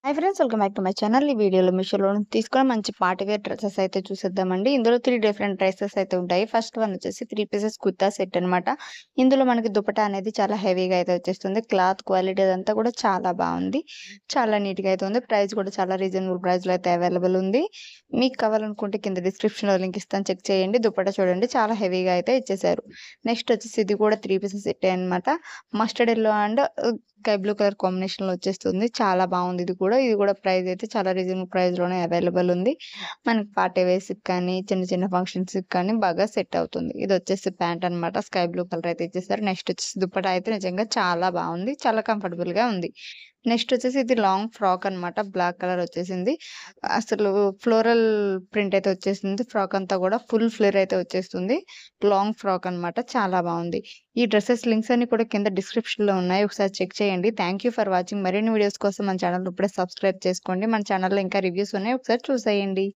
Hi friends, welcome back to my channel. ఈ వీడియోలో మీషోలో తీసుకున్న మంచి పార్టీ వేర్ డ్రెసెస్ అయితే చూసేద్దామండి. ఇందులో 3 డిఫరెంట్ డ్రెసెస్ అయితే ఉంటాయి. ఫస్ట్ వన్ వచ్చేసి 3 పీసెస్ కుర్తా సెట్ అనమాట. ఇందులో మనకి దుపట్టా అనేది చాలా హెవీగా అయితే వచ్చేస్తుంది. క్లాత్ క్వాలిటీ అదంతా కూడా చాలా బాగుంది. చాలా నీట్‌గా అయితే ఉంది. ప్రైస్ కూడా చాలా రీజనబుల్ ప్రైస్‌లో అయితే అవైలబుల్ ఉంది. మీకు కావాలనుకుంటే కింద డిస్క్రిప్షన్‌లో లింక్ ఇస్తాను, చెక్ చేయండి. దుపట్టా చూడండి, చాలా హెవీగా అయితే ఇచ్చేసారు. నెక్స్ట్ వచ్చేసి ఇది కూడా 3 పీసెస్ సెట్టే అనమాట. Mustard yellow and sky blue colour కాంబినేషన్‌లో వచ్చేస్తుంది. చాలా బాగుంది ఇది కూడా. ఇది కూడా ప్రైస్ అయితే చాలా రీజనబుల్ ప్రైస్‌లోనే అవైలబుల్ ఉంది. మనకి పార్టీ వేర్స్‌కి కానీ, చిన్న చిన్న ఫంక్షన్స్‌కి కానీ బాగా సెట్ అవుతుంది. ఇది వచ్చేసి ప్యాంట్ అనమాట. స్కై బ్లూ కలర్ అయితే ఇచ్చేసారు. నెక్స్ట్ వచ్చేసి దుపట్టా అయితే నిజంగా చాలా బాగుంది. చాలా కంఫర్టబుల్‌గా ఉంది. నెక్స్ట్ వచ్చేసి ఇది లాంగ్ ఫ్రాక్ అనమాట. బ్లాక్ కలర్ వచ్చేసింది. అసలు ఫ్లోరల్ ప్రింట్ అయితే వచ్చేసింది. ఫ్రాక్ అంతా కూడా ఫుల్ ఫ్లేర్ అయితే వచ్చేస్తుంది. లాంగ్ ఫ్రాక్ అనమాట. చాలా బాగుంది. ఈ డ్రెసెస్ లింక్స్ అన్ని కూడా కింద డిస్క్రిప్షన్‌లో ఉన్నాయి. ఒకసారి చెక్ చేయండి. Thank you for watching. మరిన్ని వీడియోస్ కోసం మన ఛానెల్ ఇప్పుడే సబ్స్క్రైబ్ చేసుకోండి. మన ఛానెల్‌లో ఇంకా రివ్యూస్ ఉన్నాయి. ఒకసారి చూసేయండి.